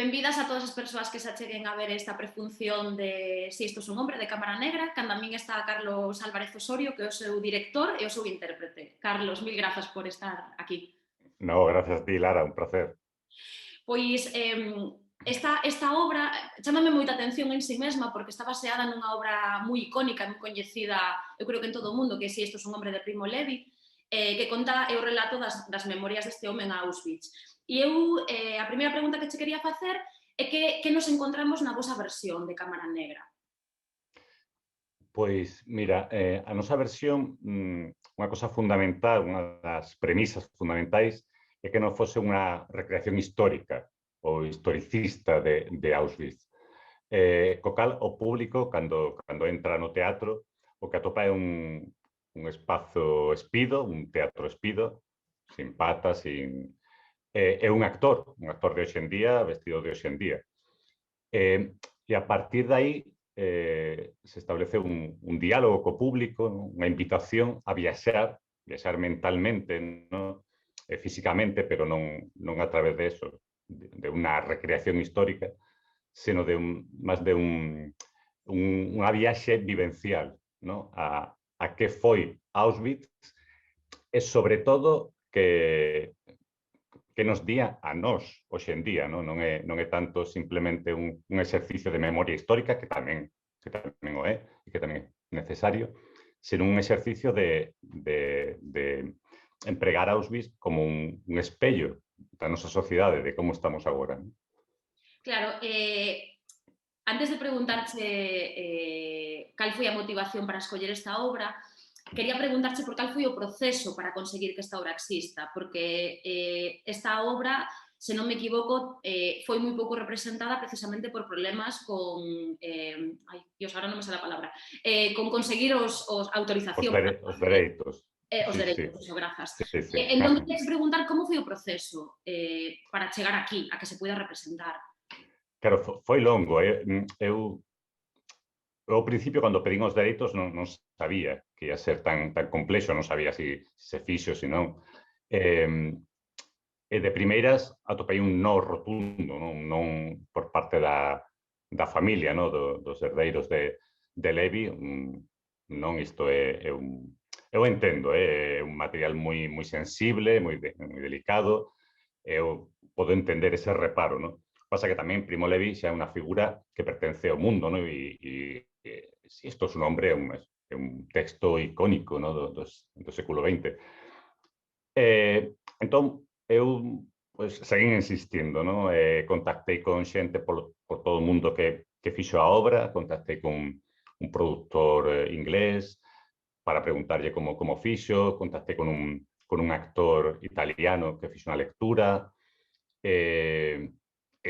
Benvidas a todas as persoas que se acheguen a ver esta prefunción de Si isto é un hombre, de Cámara Negra, cando a min está Carlos Álvarez Osorio, que é o seu director e o seu intérprete. Carlos, mil grazas por estar aquí. No, gracias a ti, Lara, un placer. Pois esta obra chámame moita atención en si mesma porque está baseada nunha obra moi icónica, moi coñecida, eu creo que en todo o mundo, que é Si isto é un hombre, de Primo Levi, que conta o relato das memorias deste home en Auschwitz. E eu, a primeira pregunta que che quería facer é que nos encontramos na vosa versión de Cámara Negra. Pois, mira, a nosa versión, unha cosa fundamental, unha das premisas fundamentais, é que non fose unha recreación histórica ou historicista de Auschwitz. Co cal, o público, cando entra no teatro, o que atopa é un espazo espido, un teatro espido, sin patas, é un actor de hoxe en día, vestido de hoxe en día. E a partir de aí se establece un diálogo co público, unha invitación a viaxar mentalmente, ¿no? Físicamente, pero non a través de eso, de unha recreación histórica, sino máis de unha viaxe vivencial, ¿no? A que foi Auschwitz e, sobre todo, que nos día a nós hoxe en día, non é tanto simplemente un exercicio de memoria histórica, que tamén o é, e que tamén é necesario, sino un exercicio de empregar Auschwitz como un espello da nosa sociedade, de como estamos agora. Claro, antes de preguntarche cal foi a motivación para escoller esta obra, quería preguntarche por cal foi o proceso para conseguir que esta obra exista, porque esta obra, se non me equivoco, foi moi pouco representada precisamente por problemas con... ai, Dios, agora non me sale a palabra. Con conseguir os autorización. Os dereitos. Os dereitos, sí. Eso, grazas. Sí. Entón, quería preguntar como foi o proceso para chegar aquí, a que se poida representar. Claro, foi longo. Eu ao principio, cando pedín os dereitos, non sabía que ia ser tan complexo, non sabía se fixo, se non. E de primeiras atopei un no rotundo, non por parte da familia, dos herdeiros de Levi. Non, isto é un... Eu entendo, é un material moi sensible, moi delicado. Eu podo entender ese reparo, non? Pasa que tamén Primo Levi xa é unha figura que pertence ao mundo, non? E Si isto é un hombre, é un texto icónico, non? Do século XX. Entón, eu seguín insistindo, non? Contactei con xente por todo o mundo que fixo a obra, contactei con un produtor inglés para preguntarlle como fixo, contactei con un actor italiano que fixo unha lectura, e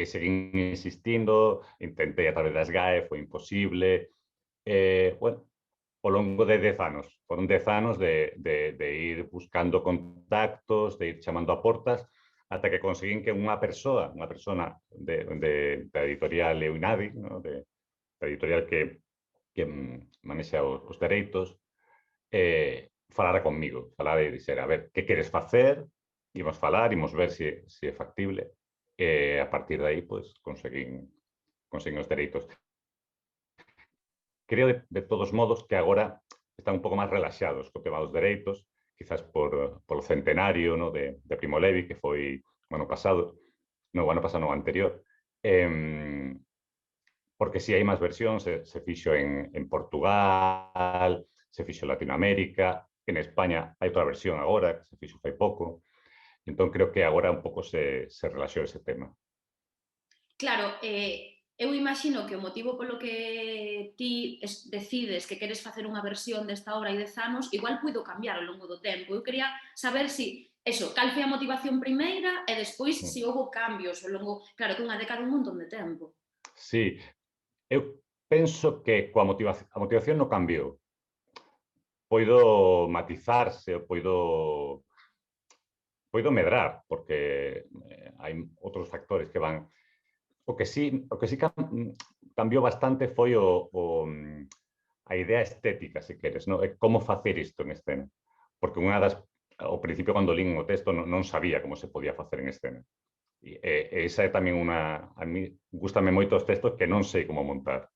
seguín insistindo, intentei a través das GAE, foi imposible. Bueno, ao longo de 10 anos. Foron 10 anos de ir buscando contactos, de ir chamando a portas, ata que conseguín que unha persona da editorial Eunadi, da editorial que manexa os dereitos, falara conmigo, falara e dixera, a ver, que queres facer? Imos falar, imos ver se é factible. A partir de aí, conseguín os dereitos. Creo, de todos modos, que agora están un pouco máis relaxados co tema dos dereitos, quizás polo centenario de Primo Levi, que foi o ano pasado, o anterior. Porque si hai máis versións, se fixo en Portugal, se fixo en Latinoamérica, en España hai outra versión agora, que se fixo fai pouco. Entón, creo que agora un pouco se relaxou ese tema. Claro, eu imagino que o motivo polo que ti decides que queres facer unha versión desta obra hai 10 anos, igual puido cambiar ao longo do tempo. Eu quería saber cal foi a motivación primeira e despois se houve cambios ao longo... Claro, que unha década é un montón de tempo. Sí, eu penso que a motivación non cambiou. Poido matizarse, poido medrar, porque hai outros factores que van... O que sí cambiou bastante foi a idea estética, se queres, como facer isto en escena. Porque ao principio, cando lín o texto, non sabía como se podía facer en escena. Esa é tamén unha... A mí gustame moito os textos que non sei como montar,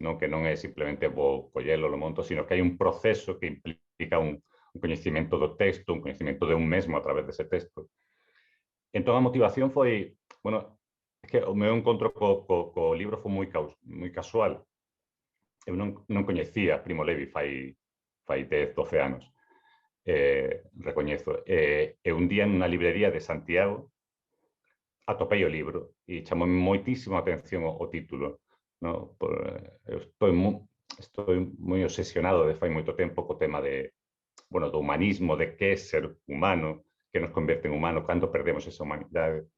non que non é simplemente vou collelo, lo monto, sino que hai un proceso que implica un coñecimento do texto, un coñecimento de un mesmo a través dese texto. Entón, a motivación foi... Bueno, é que o meu encontro co libro foi moi casual. Eu non coñecía Primo Levi fai 10, 12 anos. Recoñezo. E un día nunha librería de Santiago atopei o libro e chamou moitísimo a atención o título. No? Eu estou moi obsesionado de fai moito tempo co tema do humanismo, de que é ser humano, que nos converte en humano, cando perdemos esa humanidade.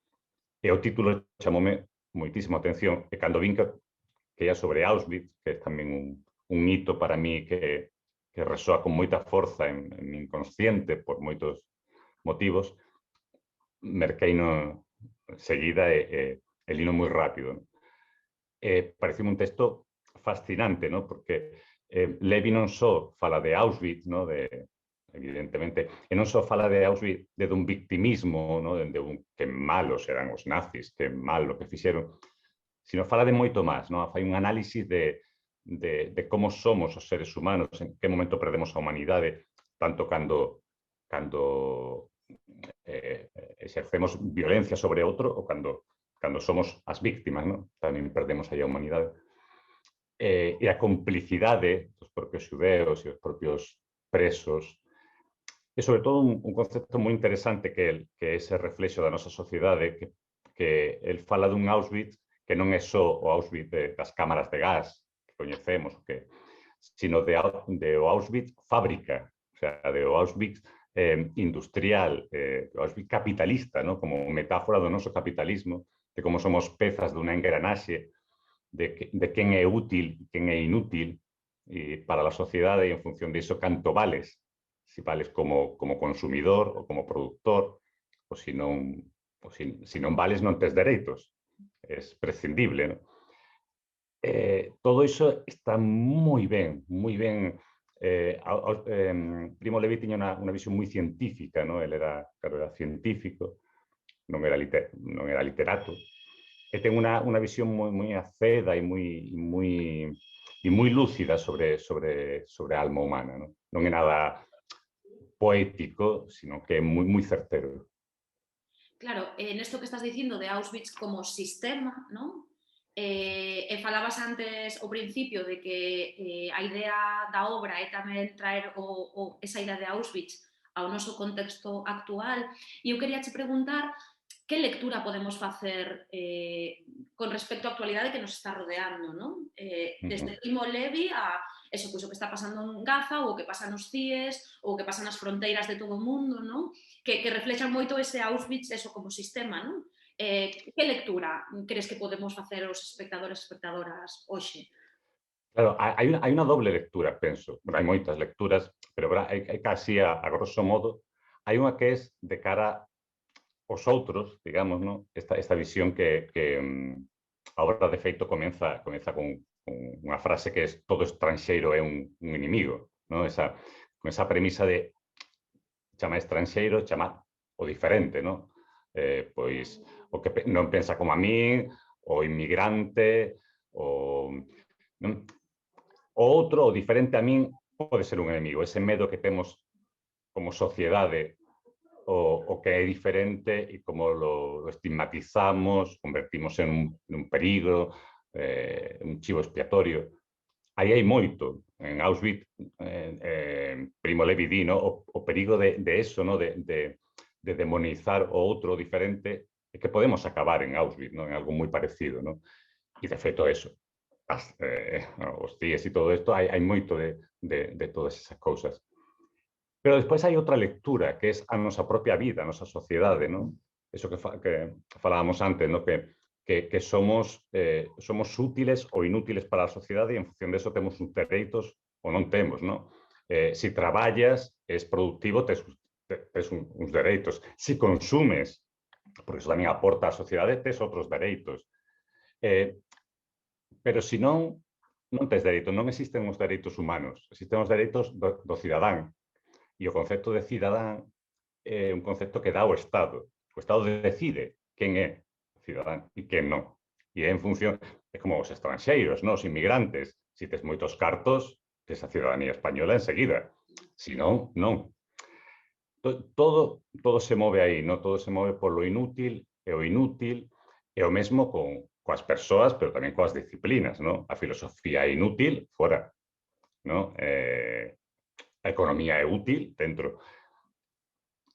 E o título chamoume moitísimo a atención, e cando vin que ia sobre Auschwitz, que é tamén un hito para mí que resoa con moita forza en mi inconsciente por moitos motivos, merquei no seguida e lino moi rápido. Parecime un texto fascinante, ¿no? Porque Levi non só fala de Auschwitz, ¿no? Evidentemente, e non só fala de Auschwitz de un victimismo, ¿no? De que malos eran os nazis, que mal o que fixeron, sino fala de moito máis, ¿no? Fai un análisis de como somos os seres humanos, en que momento perdemos a humanidade, tanto cando exercemos violencia sobre outro ou cando somos as víctimas, ¿no? Tamén perdemos aí a humanidade. E a complicidade dos propios xudeus e os propios presos. E, sobre todo, un concepto moi interesante que é ese reflexo da nosa sociedade, que el fala dun Auschwitz que non é só o Auschwitz das cámaras de gas que coñecemos, sino de o Auschwitz fábrica, o sea, de o Auschwitz industrial, o Auschwitz capitalista, ¿no? Como metáfora do noso capitalismo, de como somos pezas dunha engranaxe, de quen é útil e quen é inútil para a sociedade, e en función disso canto vales, si vales como consumidor ou como productor, ou se non vales non tes dereitos. É prescindible, ¿no? Todo iso está moi ben, moi ben. Primo Levi tiña unha visión moi científica, ¿no? Ele era científico, non era literato, e ten unha visión moi aceda e moi lúcida sobre a alma humana, ¿no? Non é nada poético, sino que é moi certero. Claro, nesto que estás dicindo de Auschwitz como sistema, non? Falabas antes ao principio de que a idea da obra é tamén traer esa idea de Auschwitz ao noso contexto actual, e eu quería che preguntar que lectura podemos facer con respecto á actualidade que nos está rodeando, non? Desde Primo Levi a eso, pois, o que está pasando en Gaza, ou o que pasa nos CIES, ou o que pasa nas fronteiras de todo o mundo, non? Que reflexan moito ese Auschwitz, eso como sistema, non? Que lectura crees que podemos facer os espectadores e espectadoras hoxe? Claro, hai unha doble lectura, penso. Hai moitas lecturas, pero hai casi, a grosso modo, hai unha que é de cara aos outros, digamos, ¿no? Esta visión que a obra, de feito, comeza con unha frase que é todo estranxeiro é un inimigo, ¿no? Con esa premisa de chamar estranxeiro, chamar o diferente, ¿no? Pois o que non pensa como a min, o inmigrante, o outro, o diferente a min, pode ser un enemigo. Ese medo que temos como sociedade o que é diferente e como lo estigmatizamos, convertimos en un perigo, un chivo expiatorio. Aí hai moito. En Auschwitz, Primo Levi di, ¿no? O perigo de eso, ¿no? De demonizar o outro diferente, é que podemos acabar en Auschwitz, ¿no? En algo moi parecido, ¿no? E, de feito, eso. Os CIES e todo isto, hai moito de todas esas cousas. Pero despois hai outra lectura, que é a nosa propia vida, a nosa sociedade, ¿no? Eso que falábamos antes, ¿no? Que somos útiles ou inútiles para a sociedade, e en función de eso temos uns dereitos ou non temos, ¿no? Si traballas, és productivo, tes uns dereitos. Si consumes, porque iso tamén aporta á sociedade, tes outros dereitos. Pero se non tes dereitos, non existen os dereitos humanos, existen os dereitos do cidadán. E o concepto de cidadán é un concepto que dá o Estado. O Estado decide quen é cidadán e quen non. E é en función, é como os estranxeiros, non? Os inmigrantes. Se tes moitos cartos, tes a cidadanía española enseguida. Se non, non. Todo se move aí, non? Todo se move polo inútil, e o inútil é o mesmo coas persoas, pero tamén coas disciplinas, non? A filosofía é inútil, fora, non? A economía é útil, dentro.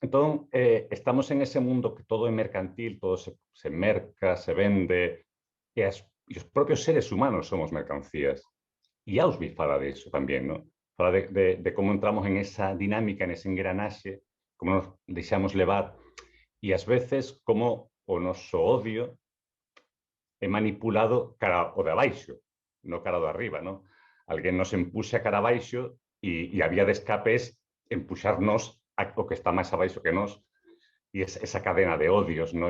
Entón, estamos en ese mundo que todo é mercantil, todo se merca, se vende, e os propios seres humanos somos mercancías. E Auschwitz fala de iso tamén, non? Fala de como entramos en esa dinámica, en ese engranaxe, como nos deixamos levar, e ás veces como o noso odio é manipulado cara o de abaixo, non cara o de arriba, non? Alguén nos empuxa cara abaixo e a vía de escape é empuxarnos o que está máis abaixo que nós, e esa cadena de odios, non?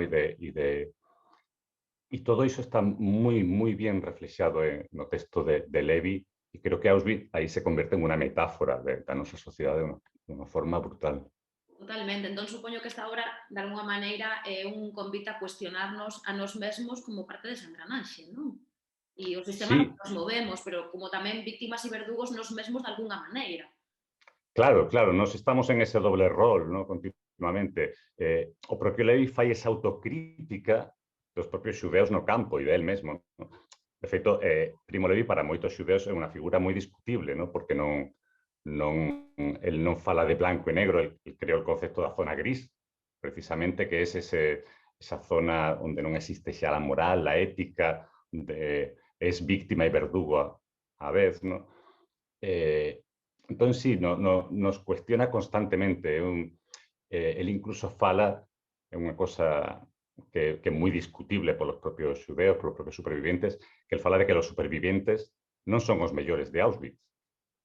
E todo iso está moi bien reflexado no texto de Levi, e creo que Auschwitz aí se converte en unha metáfora da nosa sociedade de unha forma brutal. Totalmente. Entón, supoño que esta obra, de alguna maneira, é un convite a cuestionarnos a nós mesmos como parte desa engranaxe, non? E o sistema Sí. nos movemos, pero como tamén víctimas e verdugos nos mesmos de alguna maneira. Claro, nos estamos en ese doble rol, ¿no? Continuamente. O propio Levi fai esa autocrítica dos propios xudeus no campo e del mesmo, ¿no? De feito, Primo Levi para moitos xudeus é unha figura moi discutible, ¿no? Porque el non fala de blanco e negro, el creou o concepto da zona gris, precisamente, que é esa zona onde non existe xa a moral, a ética, es víctima e verdugo a vez, ¿no? Entón, sí, nos cuestiona constantemente. El incluso fala, é unha cosa que é moi discutible polos propios xudeos, polos propios supervivientes, que el fala de que os supervivientes non son os mellores de Auschwitz.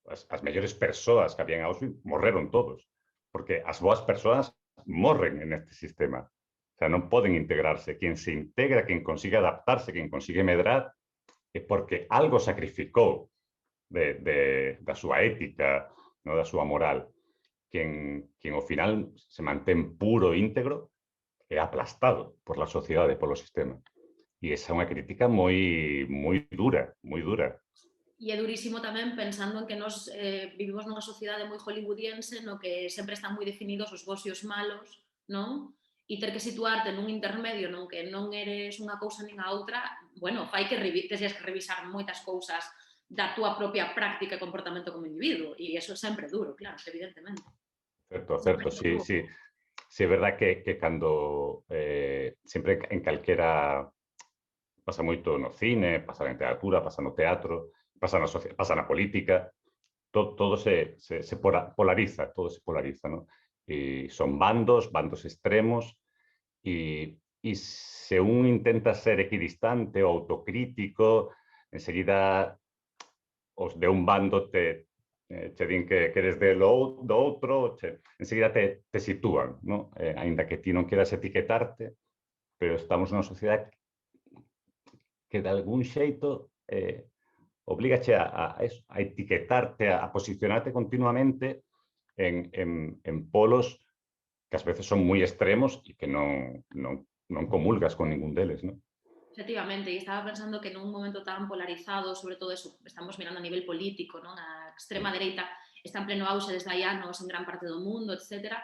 As mellores persoas que había en Auschwitz morreron todos, porque as boas persoas morren en este sistema. O sea, non poden integrarse. Quen se integra, quen consigue adaptarse, quen consigue medrar, é porque algo sacrificou da súa ética, no, da súa moral. Quen ao final se mantén puro e íntegro é aplastado por la sociedade, polo sistema. E esa é unha crítica moi dura, moi dura. E é durísimo tamén pensando en que nós vivimos nunha sociedade moi hollywoodiense no que sempre están moi definidos os bons e os malos, non? E ter que situarte nun intermedio non que non eres unha cousa nin a outra, bueno, fai que teses que revisar moitas cousas da túa propia práctica e comportamento como individuo. E iso é sempre duro, claro, evidentemente. Certo, sí. Sí, é verdad que cando sempre en calquera pasa moito no cine, pasa na literatura, pasa no teatro, pasa na política, todo se polariza, ¿no? E son bandos extremos, e se un intenta ser equidistante ou autocrítico, enseguida os de un bando te din que eres do outro, enseguida te sitúan, ¿no? Ainda que ti non queras etiquetarte, pero estamos nunha sociedade que de algún xeito obligache a etiquetarte, a posicionarte continuamente en polos que ás veces son moi extremos e que non comulgas con ningún deles, ¿no? Efectivamente, e estaba pensando que nun momento tan polarizado, sobre todo eso, estamos mirando a nivel político, non? A extrema dereita está en pleno auxe desde hai anos en gran parte do mundo, etc.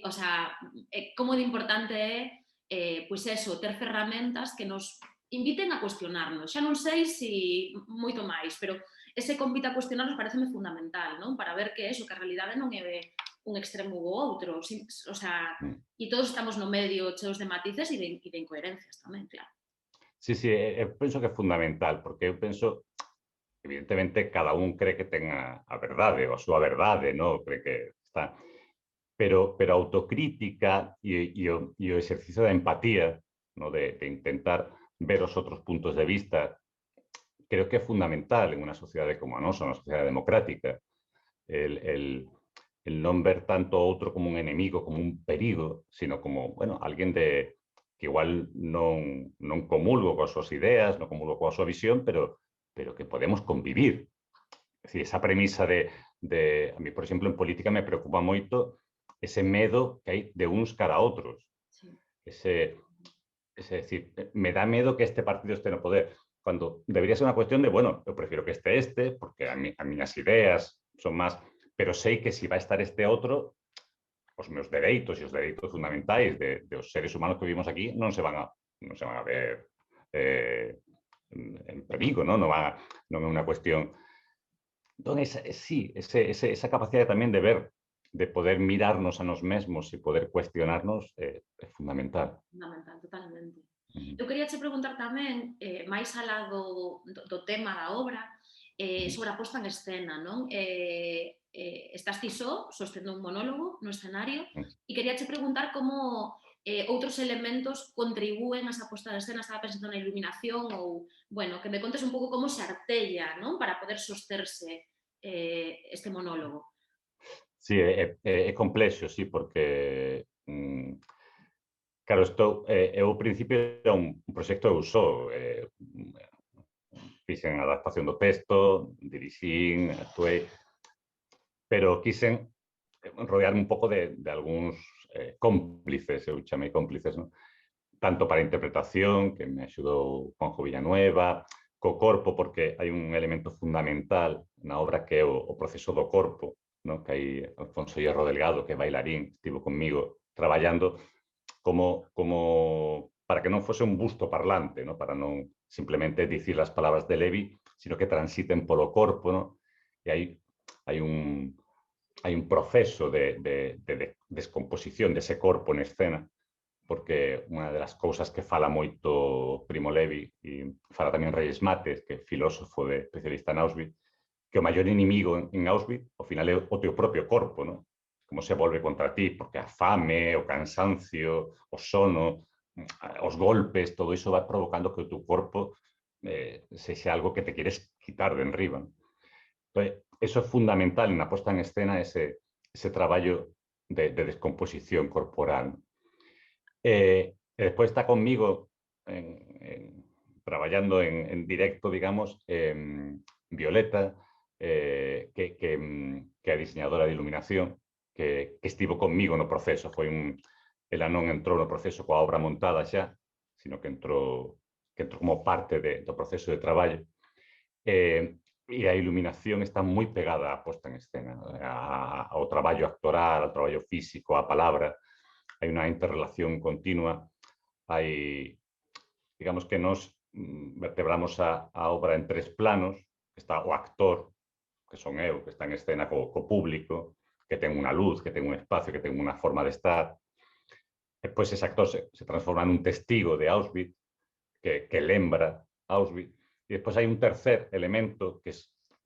O sea, como de importante é, pois eso, ter ferramentas que nos inviten a cuestionarnos. Xa non sei se moito máis, pero ese convite a cuestionarnos pareceme fundamental, non? Para ver que eso, que a realidade non é un extremo ou outro, o sea, e todos estamos no medio cheos de matices e de incoherencias tamén, claro. Sí, eu penso que é fundamental, porque eu penso, evidentemente, cada un cree que ten a verdade, ou a súa verdade, non? Cree que está... Pero a autocrítica e o exercicio da empatía, ¿no? De intentar ver os outros puntos de vista, creo que é fundamental en unha sociedade como a nosa, unha sociedade democrática. El non ver tanto o outro como un enemigo, como un perigo, sino como, bueno, alguén que igual non comulgo coas súas ideas, non comulgo coa súa visión, pero que podemos convivir. É dicir, esa premisa a mí, por exemplo, en política me preocupa moito ese medo que hai de uns cara a outros. Sí. Es decir, me da miedo que este partido esté no poder, cuando debería ser una cuestión de, bueno, yo prefiero que esté porque a miñas ideas son máis, pero sei que se vai estar este outro, os meus dereitos e os dereitos fundamentais dos seres humanos que vivimos aquí non se van a ver en perigo, non? Non é unha cuestión. Entón, sí, esa capacidade tamén de ver, de poder mirarnos a nos mesmos e poder cuestionarnos é fundamental. Fundamental, totalmente. Uh-huh. Eu quería che preguntar tamén, máis alá do tema da obra, sobre a posta en escena, non? Estás ti sostendo un monólogo no escenario, e quería che preguntar como outros elementos contribúen a esa posta en escena. Estaba pensando na iluminación ou, bueno, que me contes un pouco como se artella, non? Para poder sosterse este monólogo. Sí, é complexo, sí, porque claro, isto eu ao principio era un proxecto eu só, fixen a adaptación do texto, dirixín, actuei, pero quixen rodearme un pouco de algúns cómplices, eu chamei cómplices, non? Tanto para a interpretación, que me axudou Juanjo Villanueva, co corpo, porque hai un elemento fundamental na obra que é o proceso do corpo, no? Que hai Alfonso Hierro Delgado, que é bailarín, estivo conmigo traballando como para que non fose un busto parlante, no? Para non simplemente dicir as palabras de Levi, sino que transiten polo corpo, no? E hai un proceso de descomposición dese corpo en escena, porque unha das cousas que fala moito Primo Levi e fala tamén Reyes Mates, que é filósofo especialista en Auschwitz, que o maior inimigo en Auschwitz ao final é o teu propio corpo, non? Como se volve contra ti, porque a fame, o cansancio, o sono, os golpes, todo iso vai provocando que o teu corpo sexa algo que te queres quitar de enriba. Entón, eso é fundamental na posta en escena, ese traballo de descomposición corporal. Despois está conmigo traballando en directo, digamos, Violeta, que é a diseñadora de iluminación, que estivo conmigo no proceso. Ela non entrou no proceso coa obra montada xa, sino que entrou como parte do proceso de traballo. E a iluminación está moi pegada á posta en escena, ao traballo actoral, ao traballo físico, á palabra. Hai unha interrelación continua. Digamos que nos vertebramos a obra en 3 planos. Está o actor, que son eu, que está en escena co público, que ten unha luz, que ten un espacio, que ten unha forma de estar. Despois ese actor se transforma nun testigo de Auschwitz, que lembra Auschwitz. E despois hai un tercer elemento, que é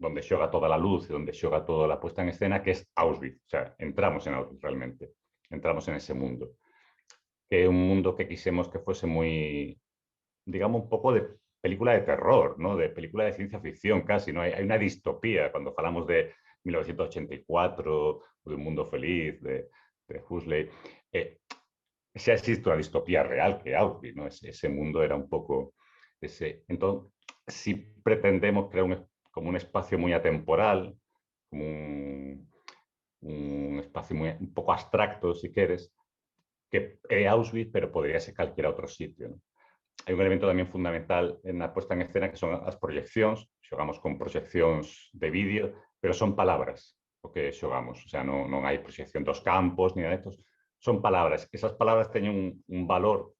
onde xoga toda a luz e onde xoga toda a puesta en escena, que é Auschwitz. O sea, entramos en Auschwitz realmente. Entramos en ese mundo. Que é un mundo que quixemos que fose moi, digamos, un pouco de película de terror, ¿no? De película de ciencia ficción casi, ¿no? Hay una distopía cuando falamos de 1984, de Un mundo feliz, de Huxley. Xa existe unha distopía real que é Auschwitz, ¿no? Ese mundo era un pouco ese. Entón, si pretendemos crear como un espacio moi atemporal, como un espacio un pouco abstracto, si queres, que é Auschwitz, pero podría ser calquera outro sitio, ¿no? Hai un elemento tamén fundamental na posta en escena que son as proyeccións. Xogamos con proyeccións de vídeo, pero son palabras o que xogamos. O sea, non hai proyección dos campos, ni nada de estos. Son palabras. Esas palabras teñen un valor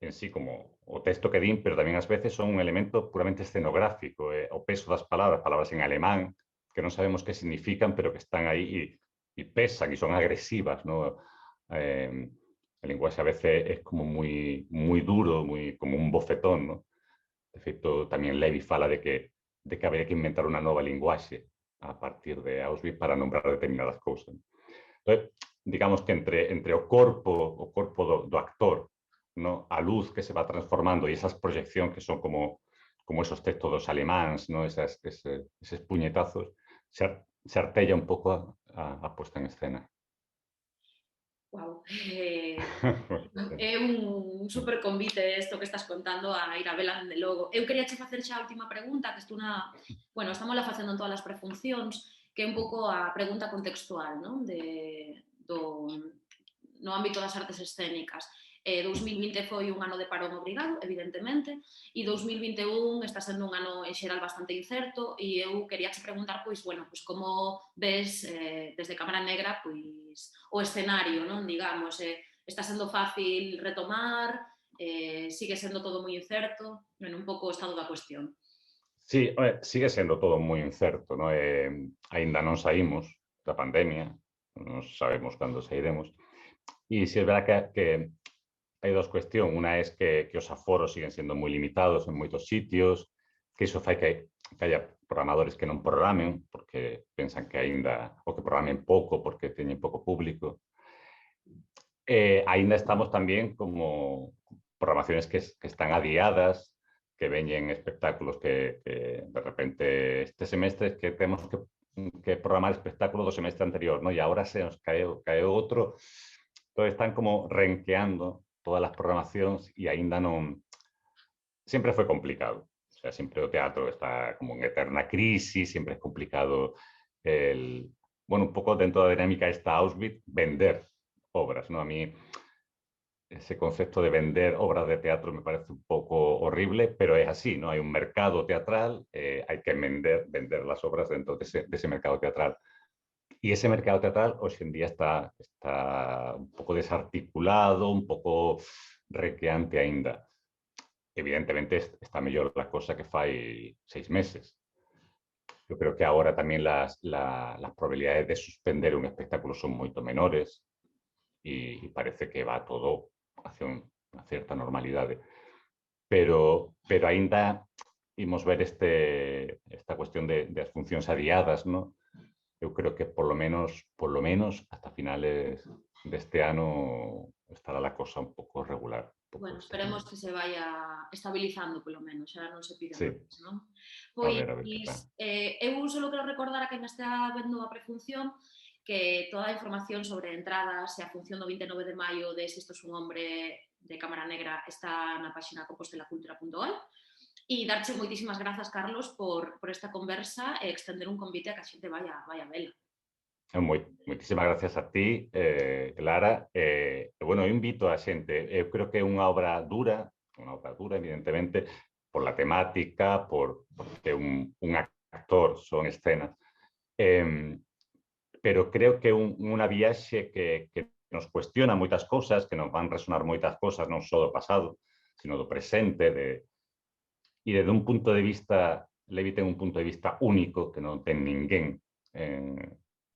en sí como o texto que din, pero tamén ás veces son un elemento puramente escenográfico. O peso das palabras en alemán, que non sabemos que significan, pero que están aí e pesan e son agresivas, ¿no? El lenguaxe a veces é como moi duro, como un bofetón, ¿no? De feito, tamén Levi fala de que habría que inventar unha nova linguaxe a partir de Auschwitz para nombrar determinadas cousas. Entón, digamos que entre o corpo do actor, ¿no? A luz que se va transformando e esas proyeccións que son como esos textos dos alemáns, ¿no? Eses puñetazos, se artella un pouco a posta en escena. Wow. É un super convite isto que estás contando a ir a vela dende logo. Eu queria che facer xa a última pregunta, que estamos la facendo en todas as prefuncións, que é un pouco a pregunta contextual, non? No ámbito das artes escénicas. 2020 foi un ano de parón obrigado, evidentemente, e 2021 está sendo un ano en xeral bastante incerto e eu quería te preguntar, pois, bueno, pois como ves desde Cámara Negra, pois, o escenario, non? Digamos, está sendo fácil retomar, sigue sendo todo moi incerto, bueno, un pouco o estado da cuestión. Sí, sigue sendo todo moi incerto, non? Aínda non saímos da pandemia, non sabemos cando sairemos. E si é verdad que hai dos cuestións. Unha é que os aforos siguen sendo moi limitados en moitos sitios, que iso fai que haya programadores que non programen, porque pensan que aínda, ou que programen pouco porque teñen pouco público. Aínda estamos tamén como programaciones que están adiadas, que veñen espectáculos que de repente este semestre que temos que programar espectáculo do semestre anterior, ¿no? E agora se nos cae outro. Entón están como renqueando todas as programacións e aínda non... Sempre foi complicado. O sea, sempre o teatro está como en eterna crisis, sempre é complicado bueno, un pouco dentro da dinámica esta Auschwitz, vender obras, ¿no? A mí ese concepto de vender obras de teatro me parece un pouco horrible, pero es así, ¿no? Hay un mercado teatral, hay que vender las obras dentro de ese mercado teatral. Y ese mercado teatral hoy en día está un pouco desarticulado, un pouco requeante aínda. Evidentemente está mellor a cosa que fai 6 meses. Yo creo que ahora también las probabilidades de suspender un espectáculo son moito menores y parece que va todo hacia unha certa normalidade. Pero aínda imos ver esta cuestión das funcións adiadas, ¿no? Eu creo que por lo menos hasta finales deste ano estará a cosa un pouco regular. Bueno, esperemos que se vaya estabilizando, polo menos, xa non se pide sí. máis, non? A Pois, ver que tal. Eu só quero recordar a quen está vendo a prefunción que toda a información sobre entradas e a función do 29 de maio de Si isto es un hombre de Cámara Negra está na página compostelacultura.ol e darche moitísimas grazas, Carlos, por esta conversa e extender un convite a que a xente vaya a vela. Moitísimas gracias a ti, Lara. Bueno, eu invito a xente, eu creo que é unha obra dura, evidentemente, por la temática, porque un actor son escenas, pero creo que unha viaxe que nos cuestiona moitas cousas, que nos van resonar moitas cousas, non só do pasado, sino do presente, e desde un punto de vista, Levi ten un punto de vista único que non ten ninguén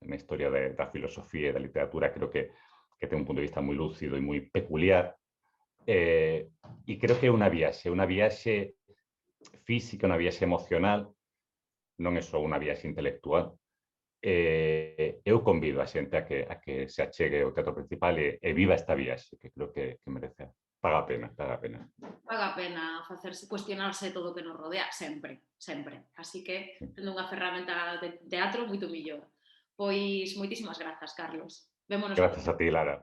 na historia da filosofía e da literatura. Creo que ten un punto de vista moi lúcido e moi peculiar. E creo que é unha viaxe física, unha viaxe emocional, non é só unha viaxe intelectual. Eu convido a xente a que se achegue ao Teatro Principal e viva esta viaxe, que creo que merece. Paga a pena. Paga a pena facerse, cuestionarse todo o que nos rodea, sempre. Así que, tendo unha ferramenta de teatro moito millor. Pois, moitísimas grazas, Carlos. Vémonos. Gracias a ti, Lara.